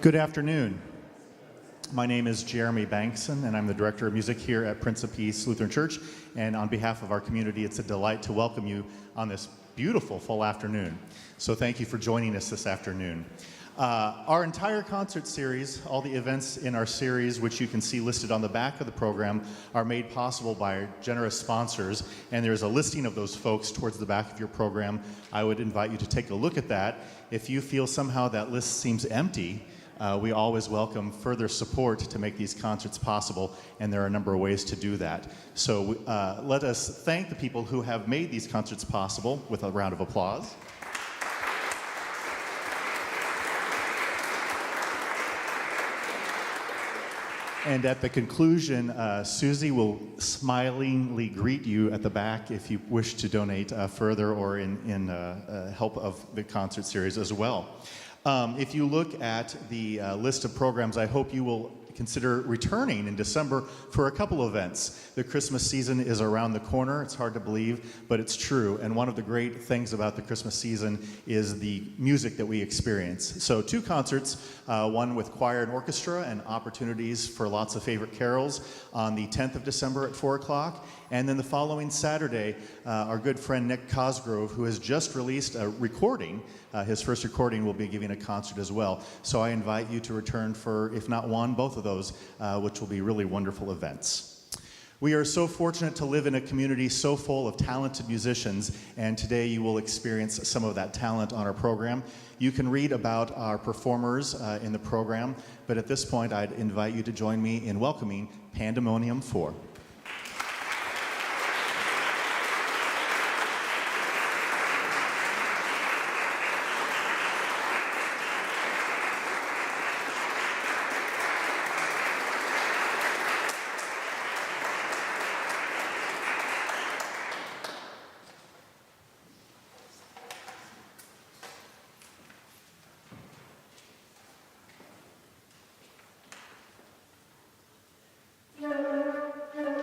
Good afternoon. My name is Jeremy Bankson, and I'm the Director of Music here at Prince of Peace Lutheran Church. And on behalf of our community, it's a delight to welcome you on this beautiful full afternoon. So thank you for joining us this afternoon. Our entire concert series, all the events in our series, which you can see listed on the back of the program, are made possible by generous sponsors, and there's a listing of those folks towards the back of your program. I would invite you to take a look at that. If you feel somehow that list seems empty, we always welcome further support to make these concerts possible, and there are a number of ways to do that. So let us thank the people who have made these concerts possible with a round of applause. And at the conclusion, Susie will smilingly greet you at the back if you wish to donate further or in help of the concert series as well. If you look at the list of programs, I hope you will consider returning in December for a couple of events. The Christmas season is around the corner. It's hard to believe, but it's true. And one of the great things about the Christmas season is the music that we experience. So 2 concerts, one with choir and orchestra and opportunities for lots of favorite carols on the 10th of December at 4 o'clock. And then the following Saturday, our good friend Nick Cosgrove, who has just released a recording, his first recording, will be giving a concert as well. So I invite you to return for, if not one, both of those, which will be really wonderful events. We are so fortunate to live in a community so full of talented musicians, and today you will experience some of that talent on our program. You can read about our performers in the program, but at this point I'd invite you to join me in welcoming PANdemonium4. Yeah.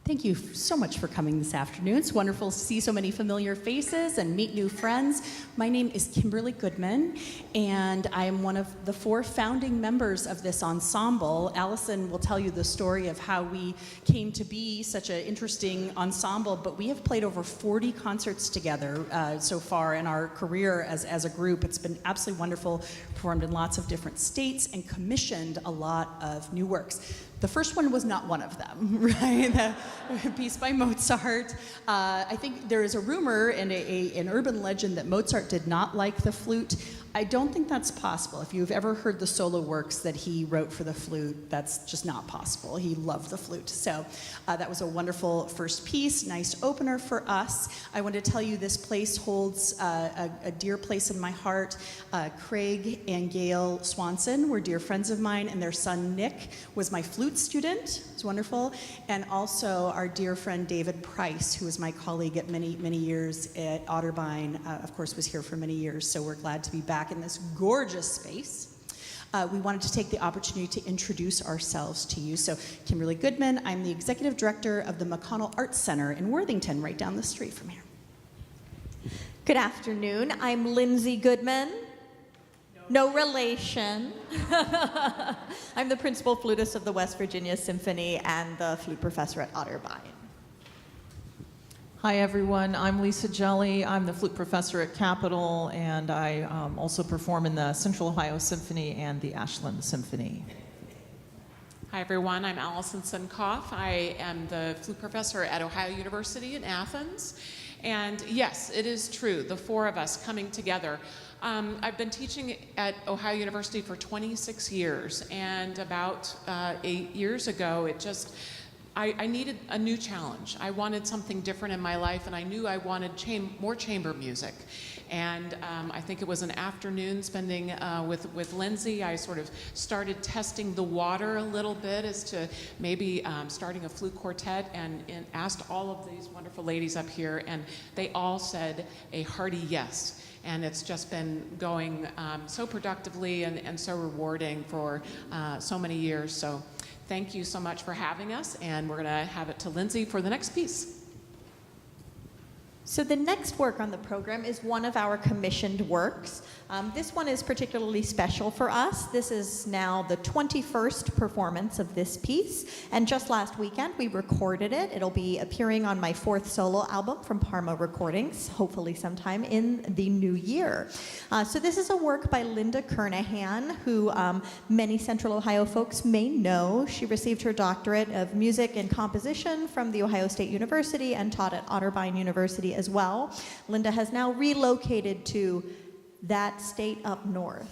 Thank you so much for coming this afternoon. It's wonderful to see so many familiar faces and meet new friends. My name is Kimberly Goodman, and I am one of the 4 founding members of this ensemble. Allison will tell you the story of how we came to be such an interesting ensemble, but we have played over 40 concerts together so far in our career as a group. It's been absolutely wonderful, performed in lots of different states, and commissioned a lot of new works. The first one was not one of them, right? The piece by Mozart. I think there is a rumor and an urban legend that Mozart did not like the flute. I don't think that's possible. If you've ever heard the solo works that he wrote for the flute, that's just not possible. He loved the flute. So that was a wonderful first piece, nice opener for us. I want to tell you this place holds a dear place in my heart. Craig and Gail Swanson were dear friends of mine, and their son Nick was my flute student. It's wonderful. And also our dear friend David Price, who was my colleague at many, many years at Otterbein, of course was here for many years, so we're glad to be back in this gorgeous space. We wanted to take the opportunity to introduce ourselves to you. So Kimberly Goodman, I'm the Executive Director of the McConnell Arts Center in Worthington, right down the street from here. Good afternoon, I'm Lindsay Goodman. No relation. I'm the principal flutist of the West Virginia Symphony and the flute professor at Otterbein. Hi everyone, I'm Lisa Jelly. I'm the flute professor at Capitol, and I also perform in the Central Ohio Symphony and the Ashland Symphony. Hi everyone, I'm Allison Sunkoff. I am the flute professor at Ohio University in Athens. And yes, it is true, the 4 of us coming together. I've been teaching at Ohio University for 26 years, and about 8 years ago, I needed a new challenge. I wanted something different in my life, and I knew I wanted more chamber music. And I think it was an afternoon spending with Lindsay. I sort of started testing the water a little bit as to maybe starting a flute quartet, and asked all of these wonderful ladies up here, and they all said a hearty yes. And it's just been going so productively and so rewarding for so many years. So thank you so much for having us, and we're going to have it to Lindsay for the next piece. So the next work on the program is one of our commissioned works. This one is particularly special for us. This is now the 21st performance of this piece, and just last weekend we recorded it. It'll be appearing on my 4th solo album from Parma Recordings, hopefully sometime in the new year. So this is a work by Linda Kernahan, who many Central Ohio folks may know. She received her doctorate of music and composition from The Ohio State University and taught at Otterbein University as well. Linda has now relocated to that state up north,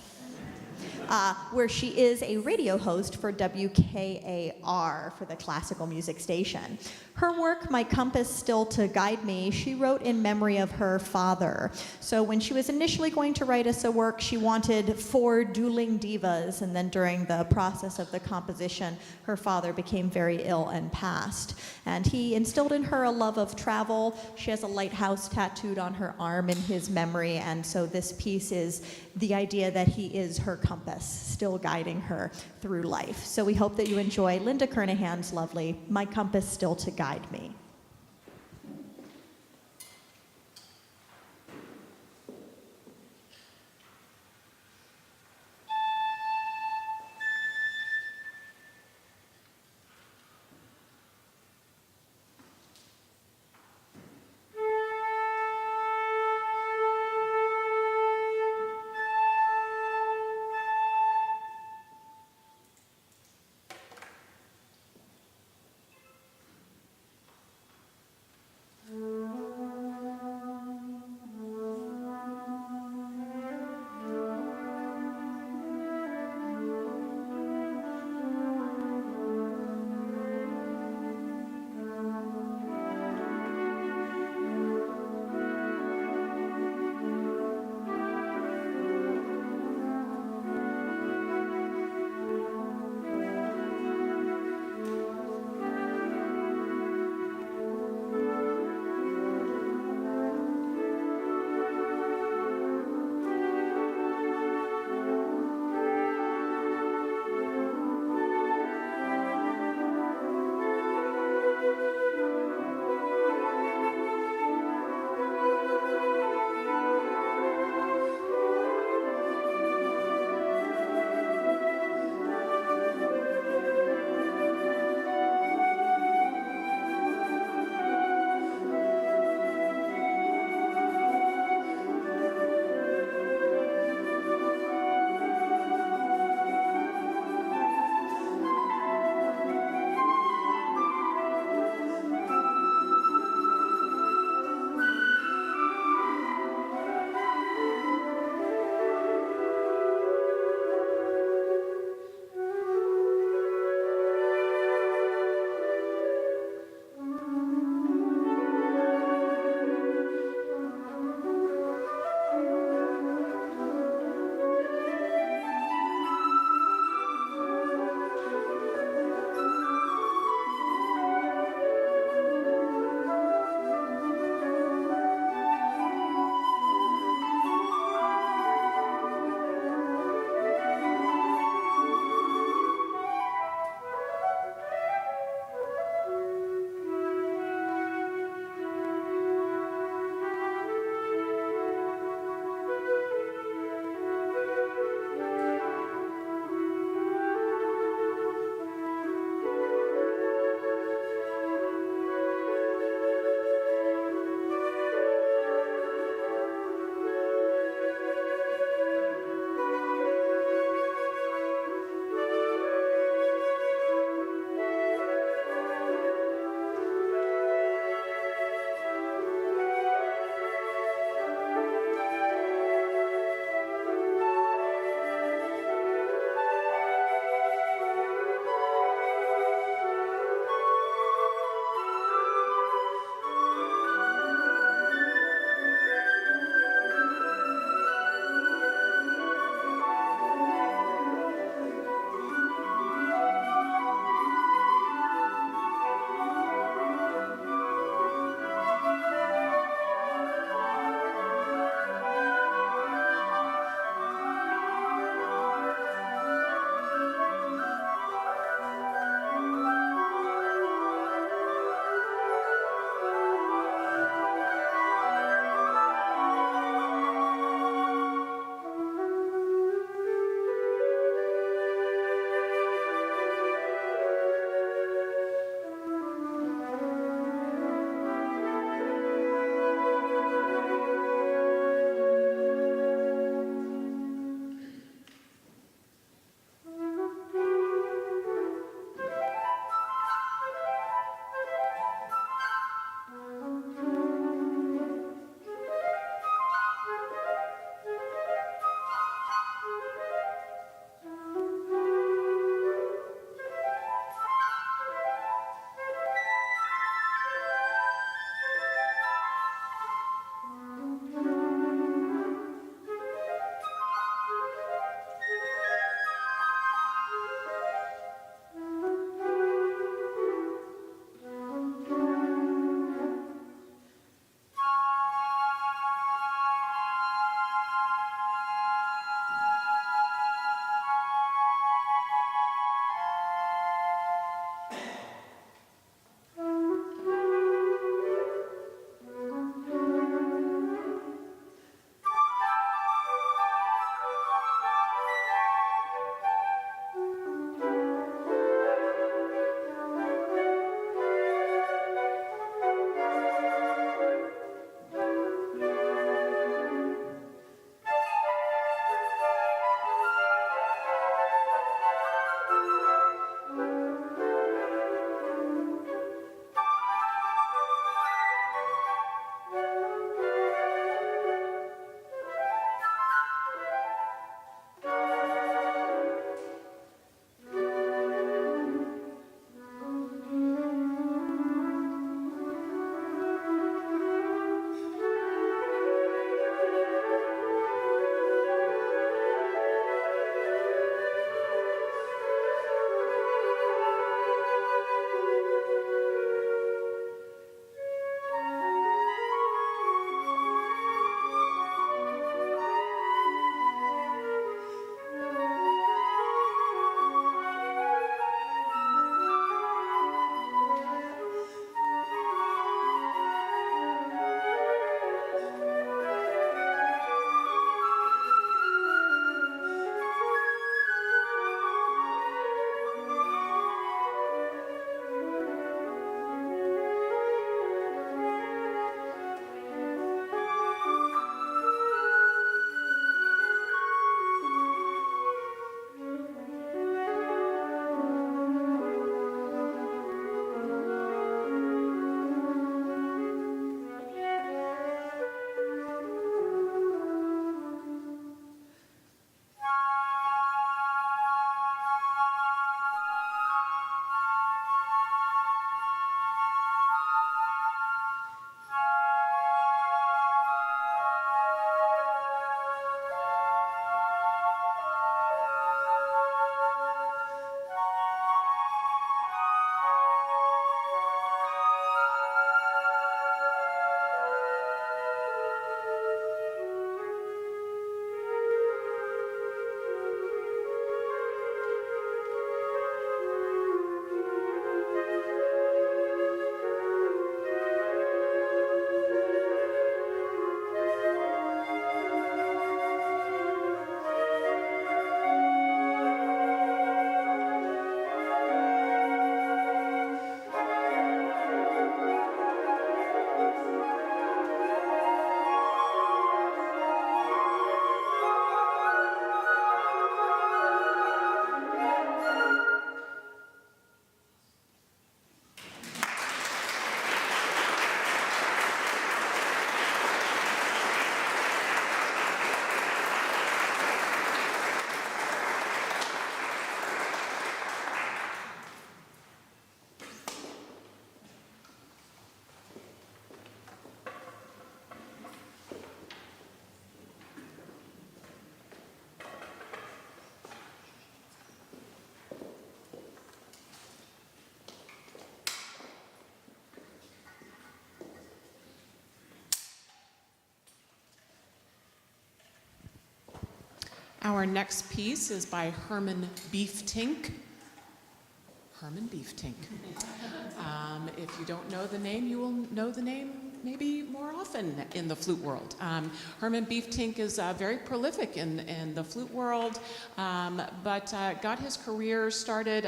where she is a radio host for WKAR, for the classical music station. Her work, My Compass Still to Guide Me, she wrote in memory of her father. So when she was initially going to write us a work, she wanted 4 dueling divas, and then during the process of the composition, her father became very ill and passed. And he instilled in her a love of travel. She has a lighthouse tattooed on her arm in his memory, and so this piece is the idea that he is her compass, still guiding her through life. So we hope that you enjoy Linda Kernahan's lovely My Compass Still to Guide Me. Our next piece is by Herman Beeftink. Herman Beeftink. If you don't know the name, you will know the name maybe more often in the flute world. Herman Beeftink is very prolific in the flute world, but got his career started.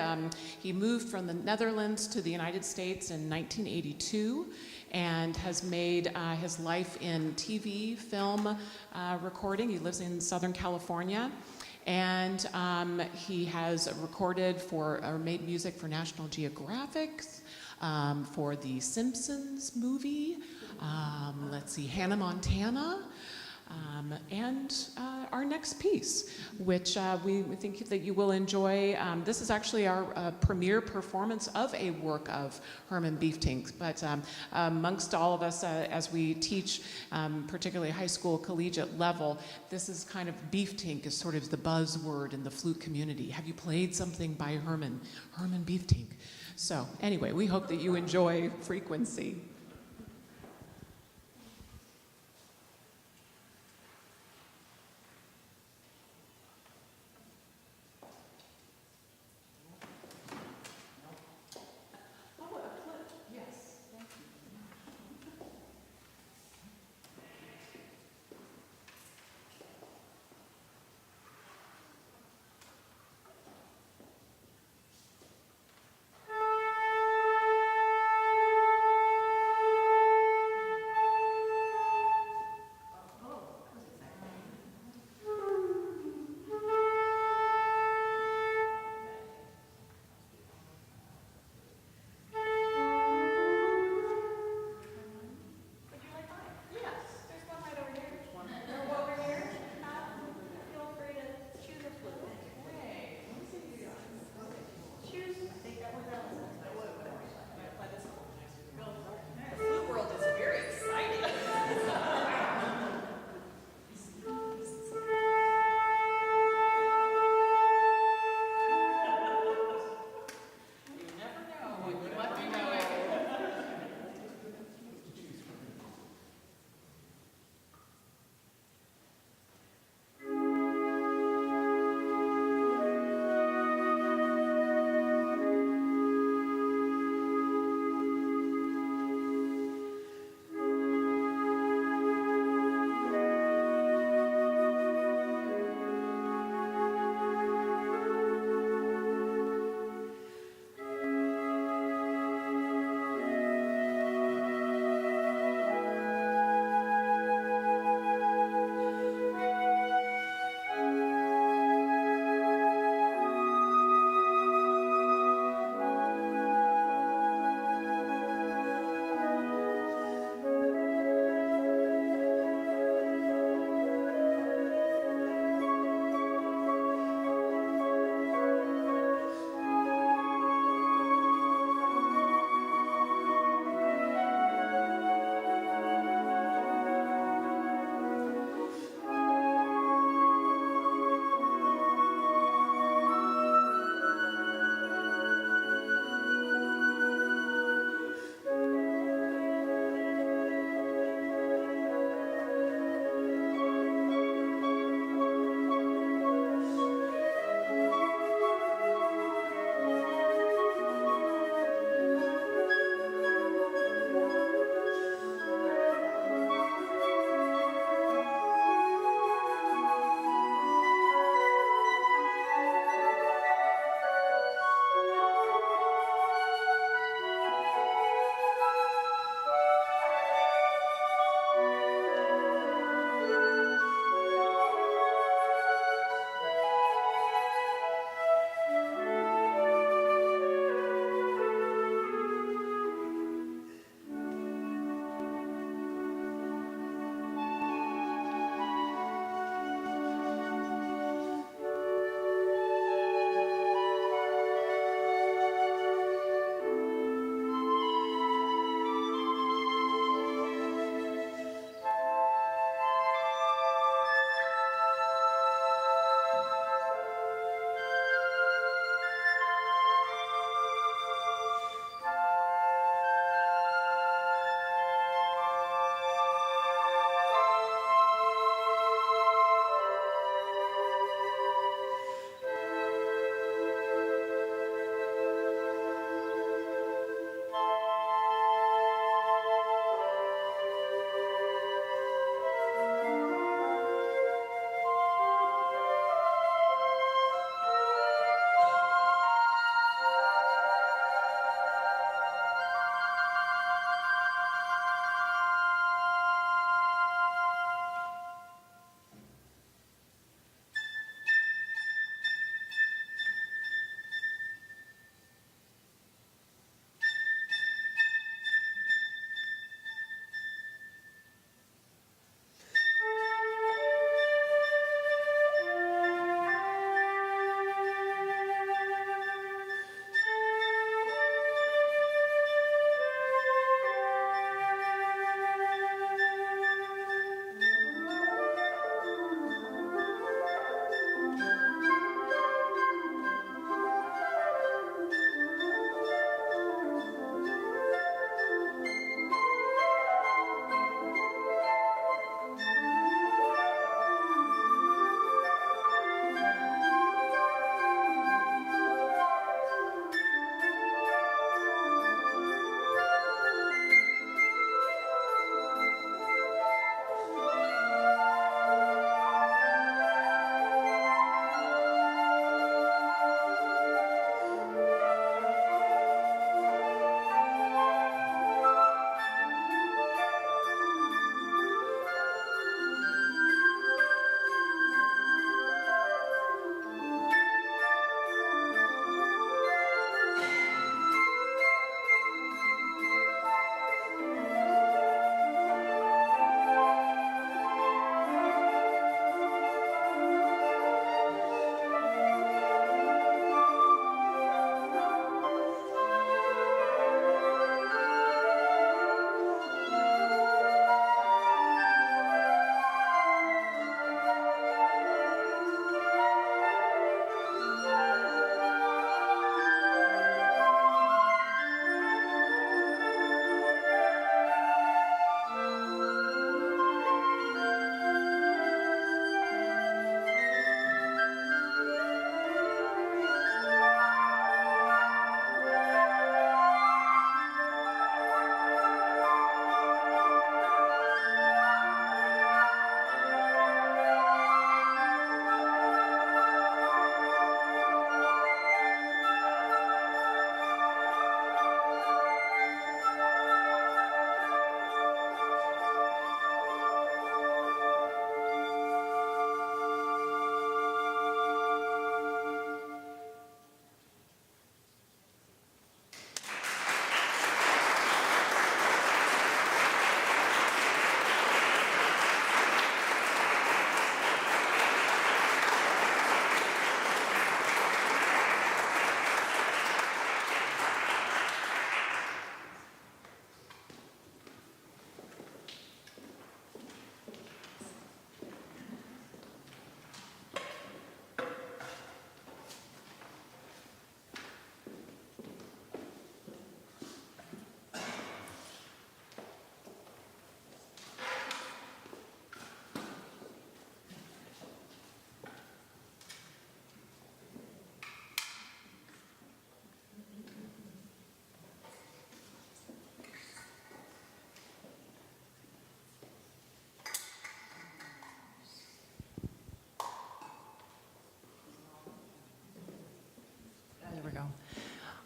He moved from the Netherlands to the United States in 1982 and has made his life in TV, film recording. He lives in Southern California. And he has recorded for, or made music for National Geographic, for the Simpsons movie, let's see, Hannah Montana, and our next piece, which we think that you will enjoy. This is actually our premiere performance of a work of Herman Beeftink, but amongst all of us as we teach, particularly high school, collegiate level, this is kind of Beeftink is sort of the buzzword in the flute community. Have you played something by Herman Beeftink? So anyway, we hope that you enjoy Frequency.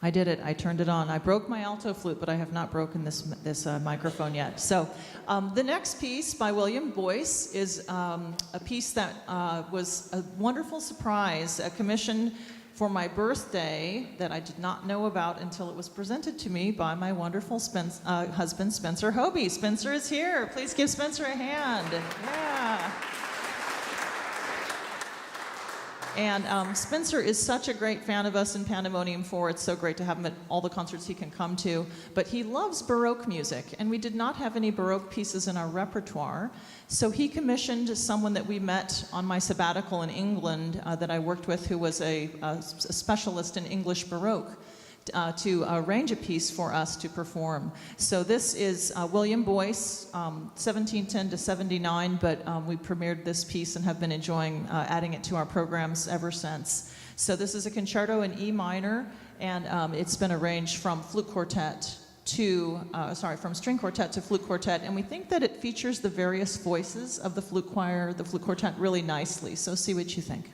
I did it. I turned it on. I broke my alto flute, but I have not broken this microphone yet. So the next piece by William Boyce is a piece that was a wonderful surprise, a commission for my birthday that I did not know about until it was presented to me by my wonderful husband, Spencer Hobie. Spencer is here. Please give Spencer a hand. Yeah. And Spencer is such a great fan of us in PANdemonium4. It's so great to have him at all the concerts he can come to. But he loves Baroque music, and we did not have any Baroque pieces in our repertoire. So he commissioned someone that we met on my sabbatical in England that I worked with, who was a specialist in English Baroque, to arrange a piece for us to perform. So this is William Boyce, 1710 to 79, but we premiered this piece and have been enjoying adding it to our programs ever since. So this is a concerto in E minor, and it's been arranged from flute quartet to, from string quartet to flute quartet, and we think that it features the various voices of the flute choir, the flute quartet really nicely, so see what you think.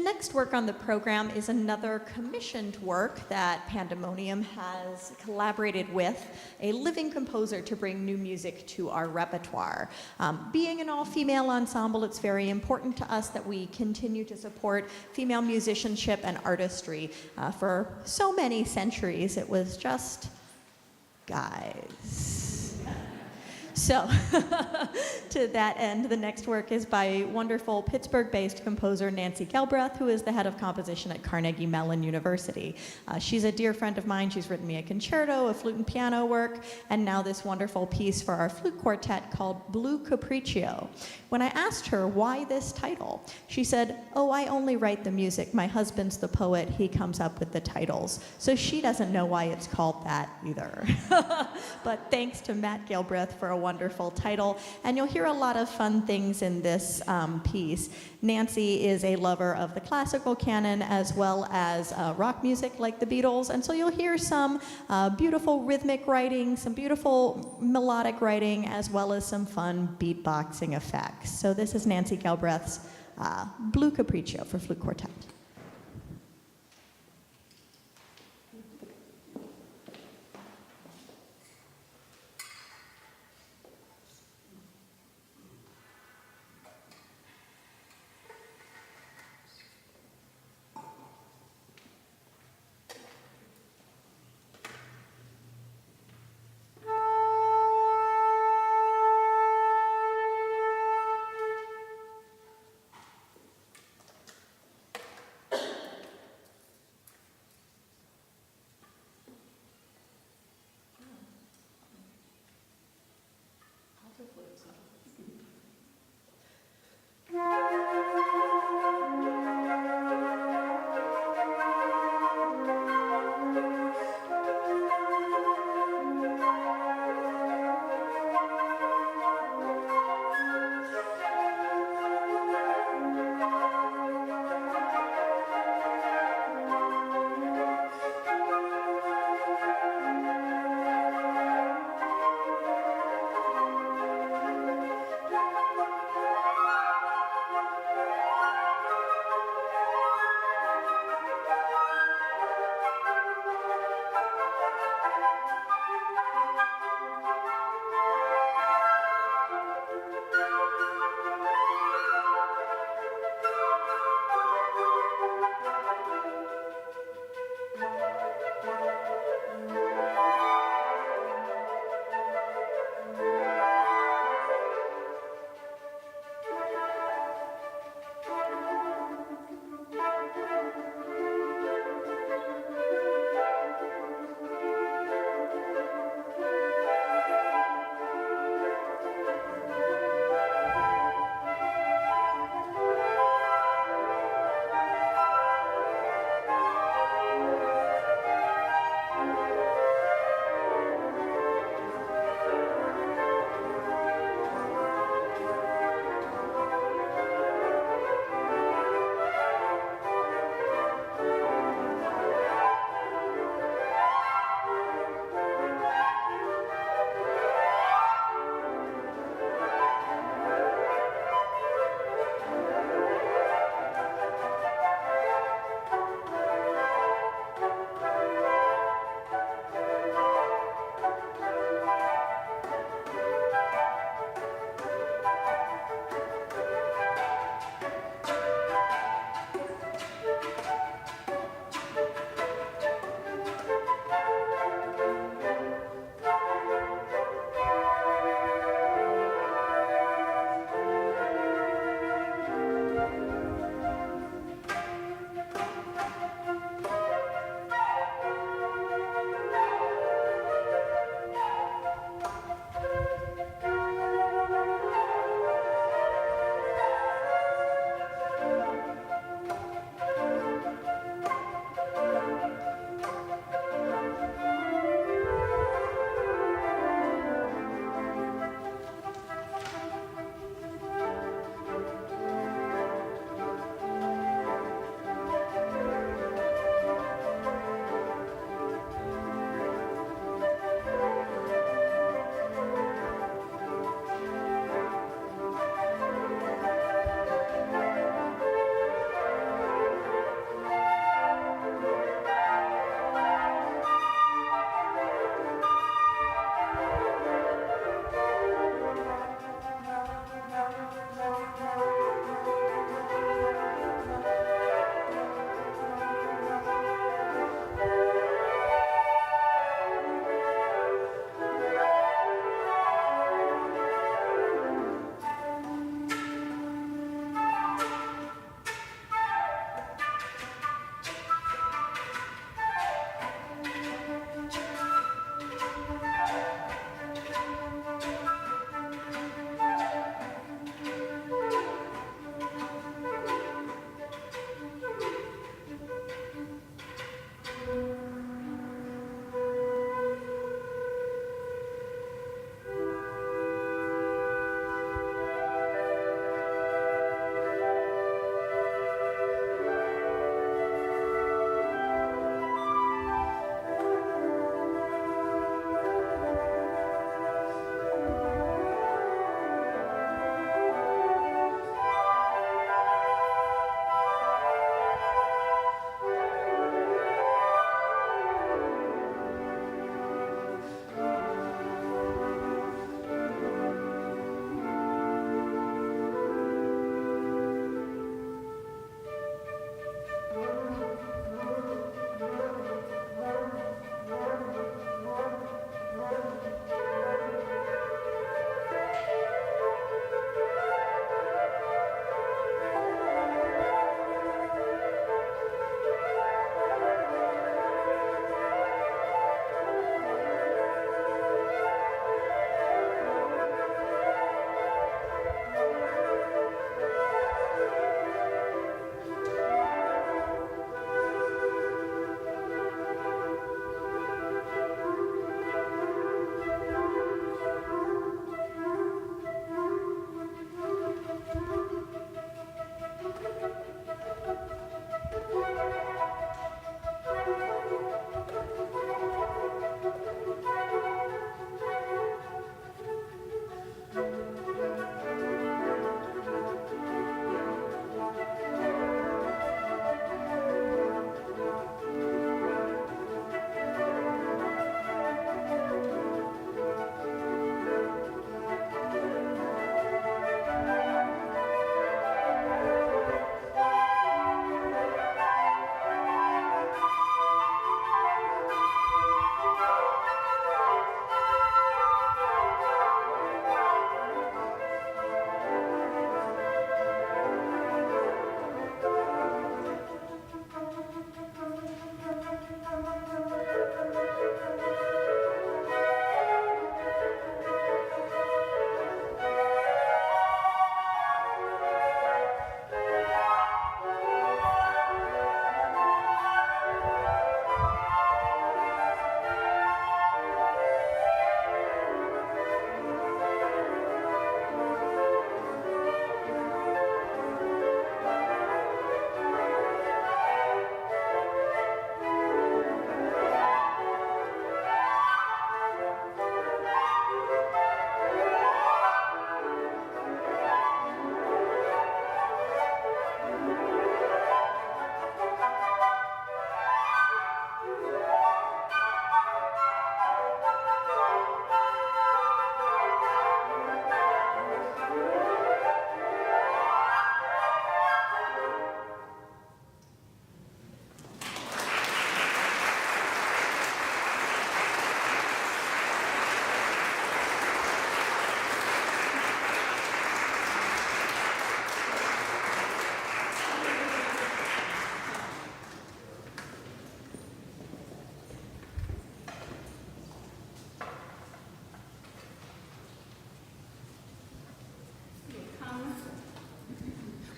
next work on the program is another commissioned work that Pandemonium has collaborated with a living composer to bring new music to our repertoire. Being an all-female ensemble, it's very important to us that we continue to support female musicianship and artistry. For so many centuries, it was just guys. So, to that end, the next work is by wonderful Pittsburgh-based composer Nancy Galbraith, who is the head of composition at Carnegie Mellon University. She's a dear friend of mine. She's written me a concerto, a flute and piano work, and now this wonderful piece for our flute quartet called Blue Capriccio. When I asked her why this title, she said, "Oh, I only write the music. My husband's the poet. He comes up with the titles." So she doesn't know why it's called that either. But thanks to Matt Galbraith for a wonderful title, and you'll hear a lot of fun things in this piece. Nancy is a lover of the classical canon as well as rock music like the Beatles, and so you'll hear some beautiful rhythmic writing, some beautiful melodic writing, as well as some fun beatboxing effects. So this is Nancy Galbraith's Blue Capriccio for flute quartet.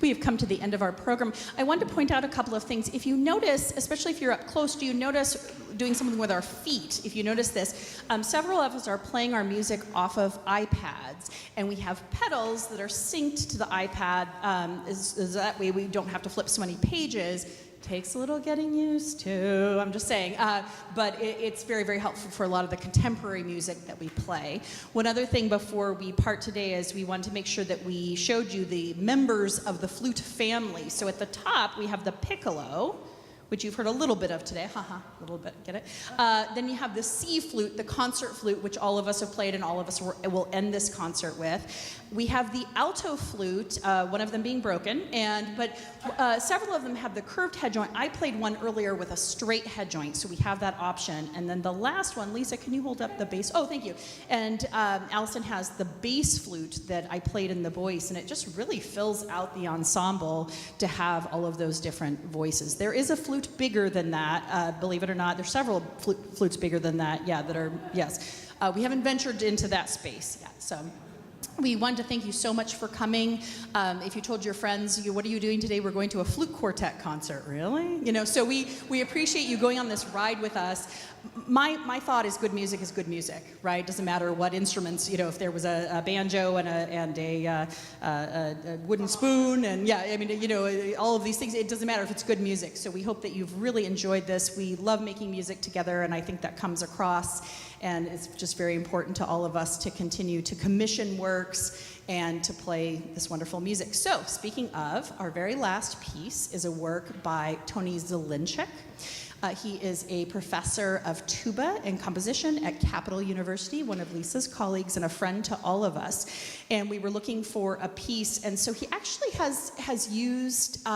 we have come to the end of our program. I wanted to point out a couple of things. If you notice, especially if you're up close, do you notice doing something with our feet? If you notice this, several of us are playing our music off of iPads, and we have pedals that are synced to the iPad, is that way we don't have to flip so many pages. Takes a little getting used to, I'm just saying, but it's very, very helpful for a lot of the contemporary music that we play. One other thing before we part today is we wanted to make sure that we showed you the members of the flute family. So at the top, we have the piccolo, which you've heard a little bit of today, a little bit, get it? Then you have the C flute, the concert flute, which all of us have played and all of us will end this concert with. We have the alto flute, one of them being broken, but several of them have the curved head joint. I played one earlier with a straight head joint, so we have that option. And then the last one, Lisa, can you hold up the bass? Oh, thank you. And Allison has the bass flute that I played in the voice, and it just really fills out the ensemble to have all of those different voices. There is a flute bigger than that, believe it or not. There's several flutes bigger than that, that are, yes. We haven't ventured into that space yet, so. We wanted to thank you so much for coming. If you told your friends, what are you doing today? We're going to a flute quartet concert. Really? So we appreciate you going on this ride with us. My thought is good music, right? Doesn't matter what instruments, if there was a banjo and a wooden spoon and all of these things, it doesn't matter if it's good music. So we hope that you've really enjoyed this. We love making music together, and I think that comes across. And it's just very important to all of us to continue to commission works and to play this wonderful music. So, speaking of, our very last piece is a work by Tony Zelinchik. He is a professor of tuba and composition at Capital University, one of Lisa's colleagues and a friend to all of us. And we were looking for a piece, and so he actually has used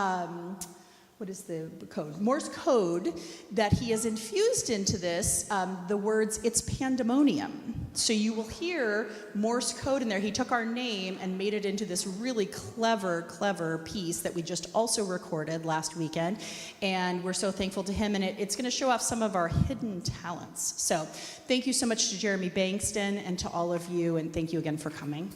what is the code? Morse code that he has infused into this, the words, it's PANdemonium. So you will hear Morse code in there. He took our name and made it into this really clever piece that we just also recorded last weekend. And we're so thankful to him. And it's going to show off some of our hidden talents. So thank you so much to Jeremy Bankston and to all of you. And thank you again for coming.